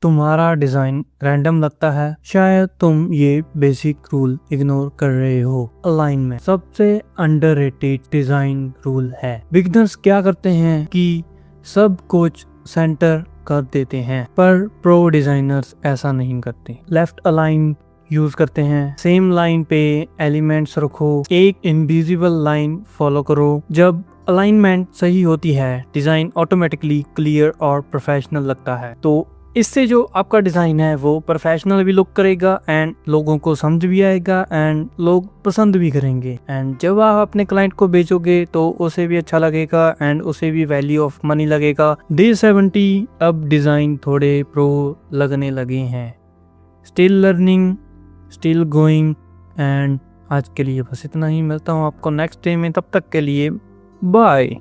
तुम्हारा design random लगता है, शायद तुम ये बेसिक रूल इग्नोर कर रहे हो। अलाइनमेंट सबसे अंडररेटेड डिजाइन रूल है। बिगिनर्स क्या करते हैं कि सब कुछ सेंटर कर देते हैं, पर प्रो डिजाइनर्स ऐसा नहीं करते। लेफ्ट अलाइन यूज करते हैं, सेम लाइन पे एलिमेंट्स रखो, एक इनविजिबल लाइन फॉलो करो। जब अलाइनमेंट सही होती है, डिजाइन ऑटोमेटिकली क्लियर और प्रोफेशनल लगता है। तो इससे जो आपका डिजाइन है वो प्रोफेशनल भी लुक करेगा एंड लोगों को समझ भी आएगा एंड लोग पसंद भी करेंगे। एंड जब आप अपने क्लाइंट को बेचोगे तो उसे भी अच्छा लगेगा एंड उसे भी वैल्यू ऑफ मनी लगेगा। डे 70 अब डिजाइन थोड़े प्रो लगने लगे हैं। Still learning, still going and आज के लिए बस इतना ही। मिलता हूँ आपको नेक्स्ट डे में, तब तक के लिए बाय।